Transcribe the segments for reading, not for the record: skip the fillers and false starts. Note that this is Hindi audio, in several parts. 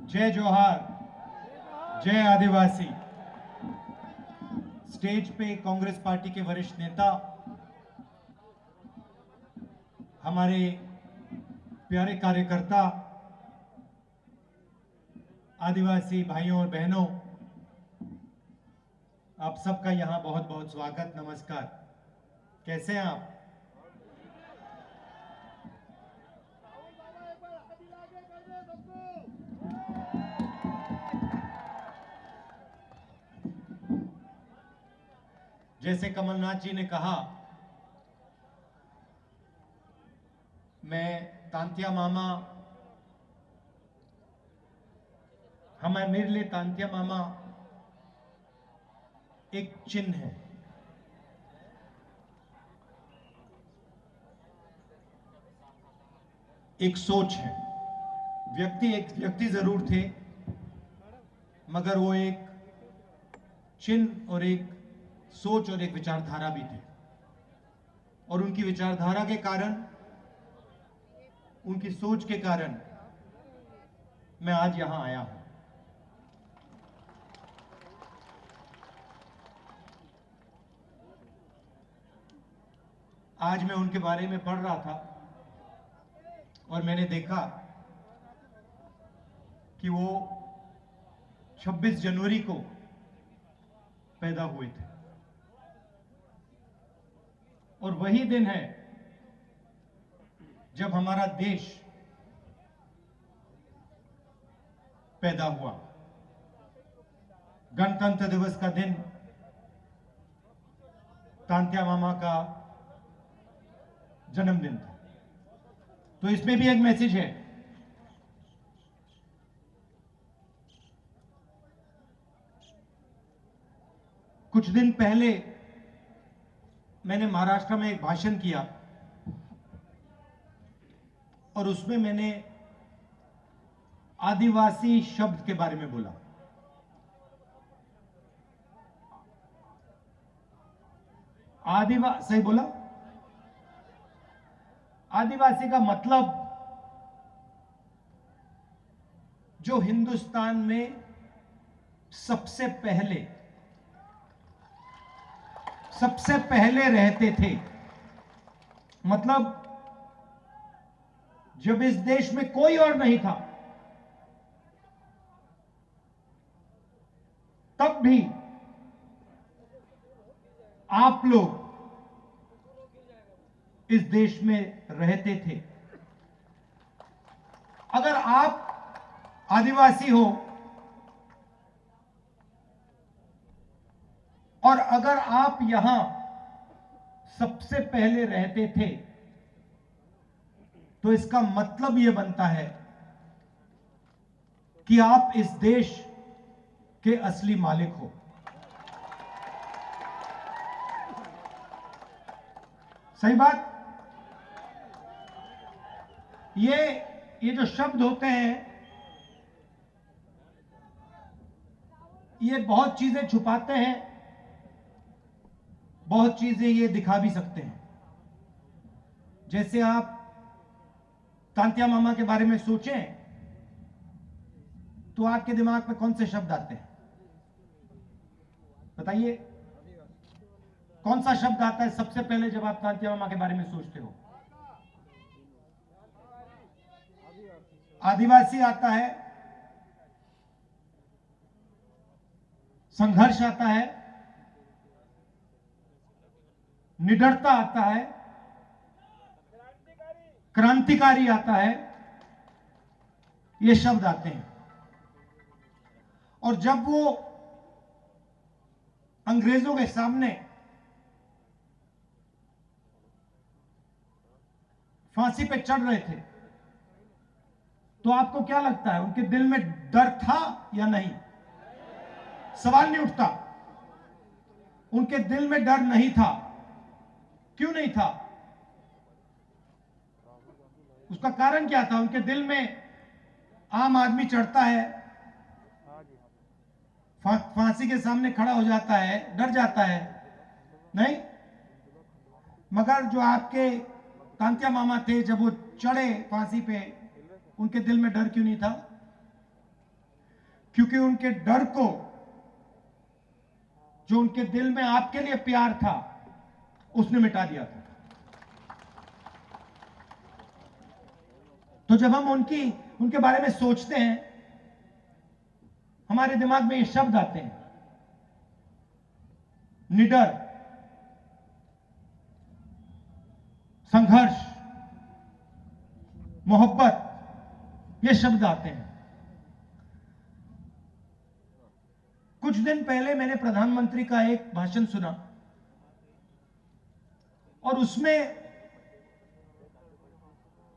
जय जोहार, जय आदिवासी। स्टेज पे कांग्रेस पार्टी के वरिष्ठ नेता, हमारे प्यारे कार्यकर्ता, आदिवासी भाइयों और बहनों, आप सबका यहां बहुत बहुत स्वागत, नमस्कार। कैसे हैं आप? जैसे कमलनाथ जी ने कहा, मैं तांत्या मामा, मेरे लिए तांत्या मामा एक चिन्ह है, एक सोच है। एक व्यक्ति जरूर थे, मगर वो एक चिन्ह और एक सोच और एक विचारधारा भी थे। और उनकी विचारधारा के कारण, उनकी सोच के कारण मैं आज यहां आया हूं। आज मैं उनके बारे में पढ़ रहा था और मैंने देखा कि वो 26 जनवरी को पैदा हुए थे और वही दिन है जब हमारा देश पैदा हुआ। गणतंत्र दिवस का दिन तांत्या मामा का जन्मदिन था। तो इसमें भी एक मैसेज है। कुछ दिन पहले मैंने महाराष्ट्र में एक भाषण किया और उसमें मैंने आदिवासी शब्द के बारे में बोला। सही बोला? आदिवासी का मतलब जो हिंदुस्तान में सबसे पहले रहते थे। मतलब जब इस देश में कोई और नहीं था, तब भी आप लोग इस देश में रहते थे। अगर आप आदिवासी हो और अगर आप यहां सबसे पहले रहते थे, तो इसका मतलब यह बनता है कि आप इस देश के असली मालिक हो। सही बात? ये जो शब्द होते हैं, ये बहुत चीजें छुपाते हैं, बहुत चीजें ये दिखा भी सकते हैं। जैसे आप तांत्या मामा के बारे में सोचें तो आपके दिमाग में कौन से शब्द आते हैं? बताइए, कौन सा शब्द आता है सबसे पहले जब आप तांत्या मामा के बारे में सोचते हो? आदिवासी आता है, संघर्ष आता है, निडरता आता है, क्रांतिकारी आता है, ये शब्द आते हैं। और जब वो अंग्रेजों के सामने फांसी पे चढ़ रहे थे, तो आपको क्या लगता है, उनके दिल में डर था या नहीं? सवाल नहीं उठता। उनके दिल में डर नहीं था। क्यों नहीं था? उसका कारण क्या था? उनके दिल में आम आदमी चढ़ता है, फांसी के सामने खड़ा हो जाता है, डर जाता है? नहीं। मगर जो आपके तांत्या मामा थे, जब वो चढ़े फांसी पे, उनके दिल में डर क्यों नहीं था? क्योंकि उनके डर को, जो उनके दिल में आपके लिए प्यार था, उसने मिटा दिया था। तो जब हम उनके बारे में सोचते हैं, हमारे दिमाग में ये शब्द आते हैं, निडर, संघर्ष, मोहब्बत, ये शब्द आते हैं। कुछ दिन पहले मैंने प्रधानमंत्री का एक भाषण सुना और उसमें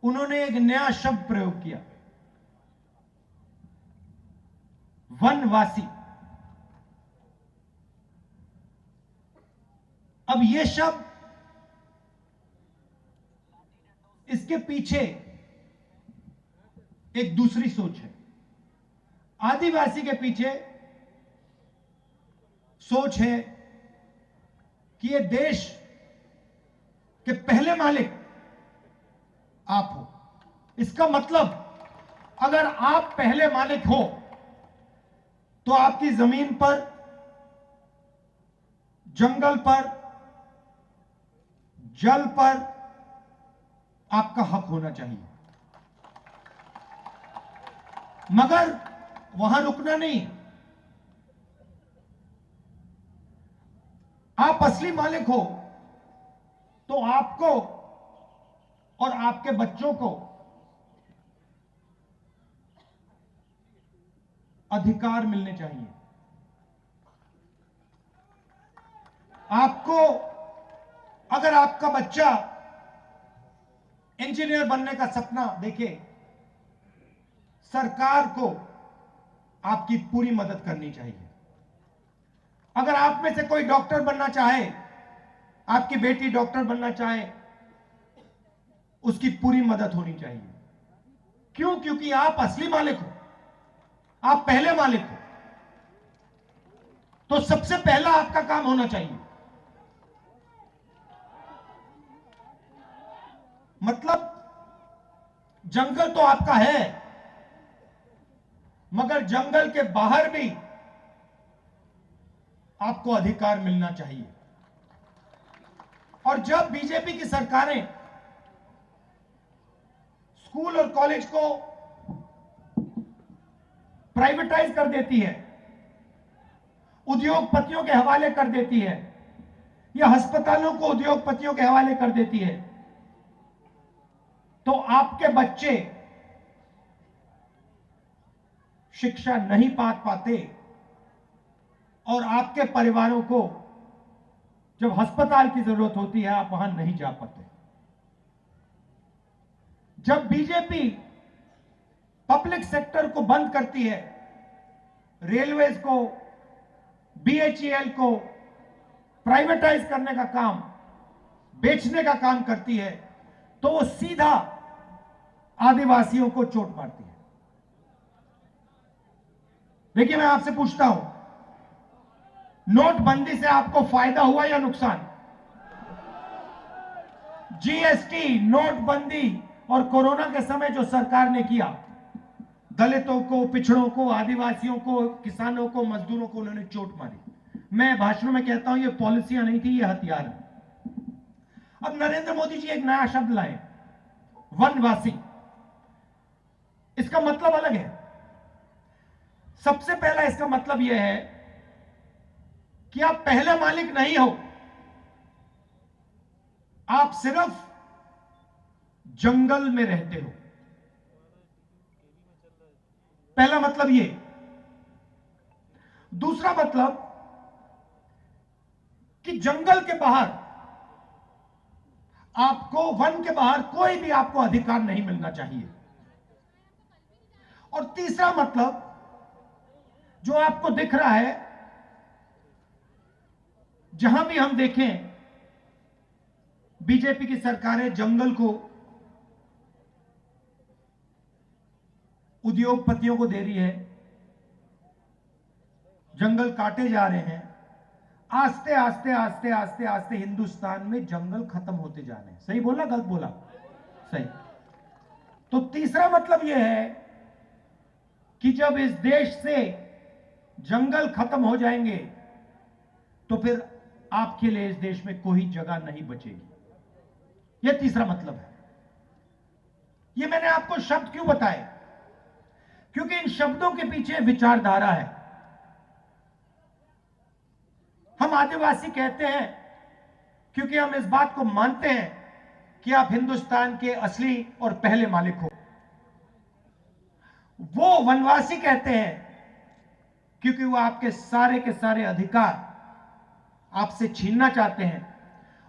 उन्होंने एक नया शब्द प्रयोग किया, वनवासी। अब यह शब्द, इसके पीछे एक दूसरी सोच है। आदिवासी के पीछे सोच है कि ये देश के पहले मालिक आप हो। इसका मतलब, अगर आप पहले मालिक हो तो आपकी जमीन पर, जंगल पर, जल पर आपका हक होना चाहिए। मगर वहां रुकना नहीं। आप असली मालिक हो तो आपको और आपके बच्चों को अधिकार मिलने चाहिए। आपको, अगर आपका बच्चा इंजीनियर बनने का सपना देखे, सरकार को आपकी पूरी मदद करनी चाहिए। अगर आप में से कोई डॉक्टर बनना चाहे, आपकी बेटी डॉक्टर बनना चाहे, उसकी पूरी मदद होनी चाहिए। क्यों? क्योंकि आप असली मालिक हो, आप पहले मालिक हो। तो सबसे पहला आपका काम होना चाहिए। मतलब जंगल तो आपका है, मगर जंगल के बाहर भी आपको अधिकार मिलना चाहिए। और जब बीजेपी की सरकारें स्कूल और कॉलेज को प्राइवेटाइज कर देती है, उद्योगपतियों के हवाले कर देती है, या अस्पतालों को उद्योगपतियों के हवाले कर देती है, तो आपके बच्चे शिक्षा नहीं पा पाते और आपके परिवारों को जब अस्पताल की जरूरत होती है, आप वहां नहीं जा पाते। जब बीजेपी पब्लिक सेक्टर को बंद करती है, रेलवेज को, बीएचईएल को प्राइवेटाइज करने का काम, बेचने का काम करती है, तो वो सीधा आदिवासियों को चोट मारती है। देखिए, मैं आपसे पूछता हूं, नोटबंदी से आपको फायदा हुआ या नुकसान? जीएसटी, नोटबंदी और कोरोना के समय जो सरकार ने किया, दलितों को, पिछड़ों को, आदिवासियों को, किसानों को, मजदूरों को उन्होंने चोट मारी। मैं भाषणों में कहता हूं, ये पॉलिसियां नहीं थी, ये हथियार है। अब नरेंद्र मोदी जी एक नया शब्द लाए, वनवासी। इसका मतलब अलग है। सबसे पहला इसका मतलब यह है कि आप पहले मालिक नहीं हो, आप सिर्फ जंगल में रहते हो। पहला मतलब ये। दूसरा मतलब कि जंगल के बाहर आपको, वन के बाहर कोई भी आपको अधिकार नहीं मिलना चाहिए। और तीसरा मतलब जो आपको दिख रहा है, जहां भी हम देखें, बीजेपी की सरकारें जंगल को उद्योगपतियों को दे रही है, जंगल काटे जा रहे हैं। आस्ते आस्ते आस्ते आस्ते आस्ते हिंदुस्तान में जंगल खत्म होते जा रहे हैं। सही बोला, गलत बोला? सही। तो तीसरा मतलब यह है कि जब इस देश से जंगल खत्म हो जाएंगे तो फिर आपके लिए इस देश में कोई जगह नहीं बचेगी। यह तीसरा मतलब है। यह मैंने आपको शब्द क्यों बताए? क्योंकि इन शब्दों के पीछे विचारधारा है। हम आदिवासी कहते हैं क्योंकि हम इस बात को मानते हैं कि आप हिंदुस्तान के असली और पहले मालिक हो। वो वनवासी कहते हैं क्योंकि वो आपके सारे अधिकार आपसे छीनना चाहते हैं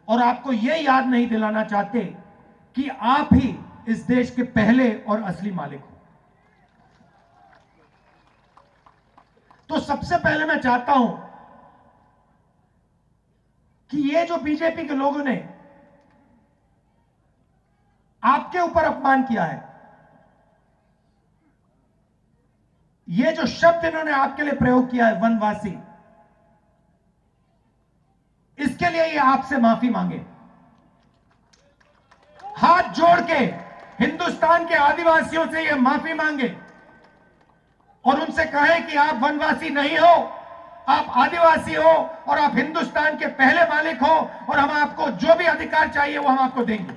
और आपको यह याद नहीं दिलाना चाहते कि आप ही इस देश के पहले और असली मालिक हो। तो सबसे पहले मैं चाहता हूं कि ये जो बीजेपी के लोगों ने आपके ऊपर अपमान किया है, ये जो शब्द इन्होंने आपके लिए प्रयोग किया है वनवासी, इसके लिए ये आपसे माफी मांगे। हाथ जोड़ के हिंदुस्तान के आदिवासियों से ये माफी मांगे और उनसे कहे कि आप वनवासी नहीं हो, आप आदिवासी हो और आप हिंदुस्तान के पहले मालिक हो और हम आपको जो भी अधिकार चाहिए वो हम आपको देंगे।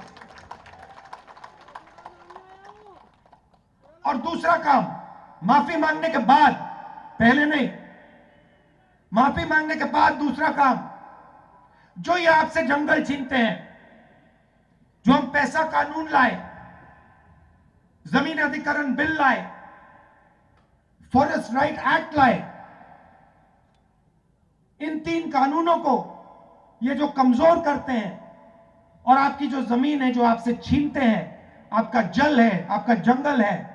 और दूसरा काम, माफी मांगने के बाद, पहले नहीं, माफी मांगने के बाद दूसरा काम, जो ये आपसे जंगल छीनते हैं, जो हम पैसा कानून लाए, जमीन अधिग्रहण बिल लाए, फॉरेस्ट राइट एक्ट लाए, इन 3 कानूनों को ये जो कमजोर करते हैं और आपकी जो जमीन है जो आपसे छीनते हैं, आपका जल है, आपका जंगल है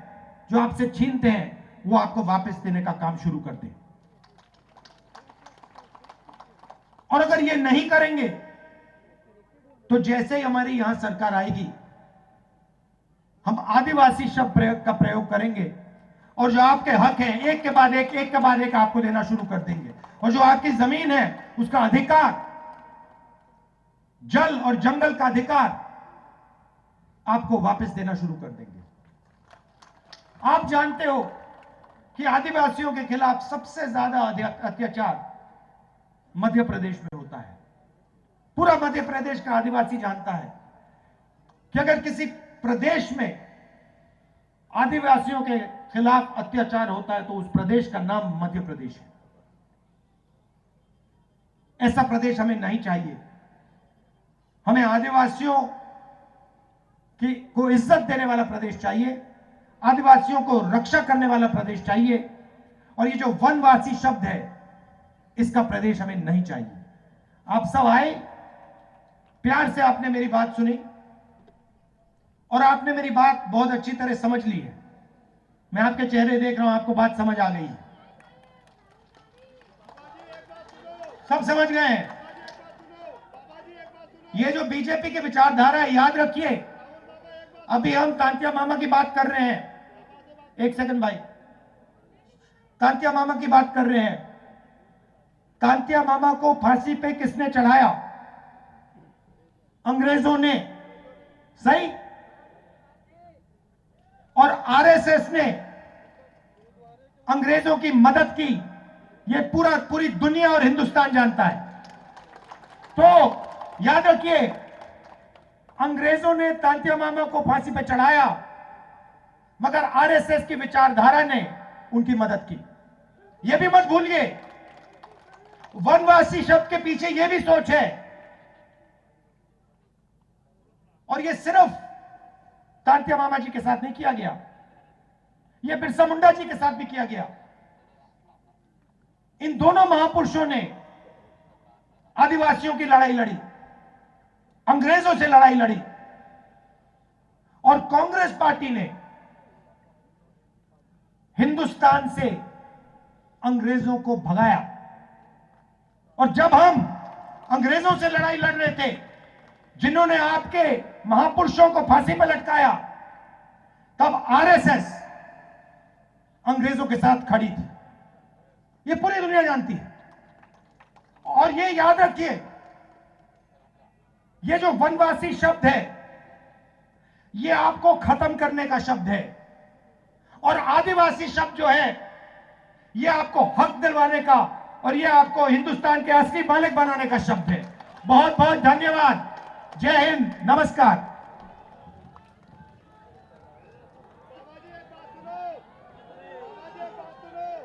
जो आपसे छीनते हैं, वो आपको वापस देने का काम शुरू कर दें। और अगर ये नहीं करेंगे तो जैसे ही हमारी यहां सरकार आएगी, हम आदिवासी शब्द का प्रयोग करेंगे और जो आपके हक हैं एक के बाद एक आपको देना शुरू कर देंगे। और जो आपकी जमीन है उसका अधिकार, जल और जंगल का अधिकार आपको वापस देना शुरू कर देंगे। आप जानते हो कि आदिवासियों के खिलाफ सबसे ज्यादा अत्याचार मध्य प्रदेश में होता है। पूरा मध्य प्रदेश का आदिवासी जानता है कि अगर किसी प्रदेश में आदिवासियों के खिलाफ अत्याचार होता है तो उस प्रदेश का नाम मध्य प्रदेश है। ऐसा प्रदेश हमें नहीं चाहिए। हमें आदिवासियों को इज्जत देने वाला प्रदेश चाहिए, आदिवासियों को रक्षा करने वाला प्रदेश चाहिए, और ये जो वनवासी शब्द है इसका प्रदेश हमें नहीं चाहिए। आप सब आए, प्यार से आपने मेरी बात सुनी और आपने मेरी बात बहुत अच्छी तरह समझ ली है। मैं आपके चेहरे देख रहा हूं, आपको बात समझ आ गई है। सब समझ गए हैं। ये जो बीजेपी की विचारधारा है, याद रखिए, अभी हम तांत्या मामा की बात कर रहे हैं। एक सेकंड भाई, तांत्या मामा की बात कर रहे हैं। तांत्या मामा को फांसी पे किसने चढ़ाया? अंग्रेजों ने, सही? और आरएसएस ने अंग्रेजों की मदद की, ये पूरी दुनिया और हिंदुस्तान जानता है। तो याद रखिए, अंग्रेजों ने तांत्या मामा को फांसी पे चढ़ाया, मगर आरएसएस की विचारधारा ने उनकी मदद की। यह भी मत भूलिए, वनवासी शब्द के पीछे यह भी सोच है। और यह सिर्फ तांत्या मामा जी के साथ नहीं किया गया, यह बिरसा मुंडा जी के साथ भी किया गया। इन दोनों महापुरुषों ने आदिवासियों की लड़ाई लड़ी, अंग्रेजों से लड़ाई लड़ी, और कांग्रेस पार्टी ने हिंदुस्तान से अंग्रेजों को भगाया। और जब हम अंग्रेजों से लड़ाई लड़ रहे थे, जिन्होंने आपके महापुरुषों को फांसी पर लटकाया, तब आरएसएस अंग्रेजों के साथ खड़ी थी। ये पूरी दुनिया जानती है। और ये याद रखिए, ये जो वनवासी शब्द है, ये आपको खत्म करने का शब्द है। और आदिवासी शब्द जो है, ये आपको हक दिलवाने का और ये आपको हिंदुस्तान के असली मालिक बनाने का शब्द है। बहुत बहुत धन्यवाद। जय हिंद, नमस्कार।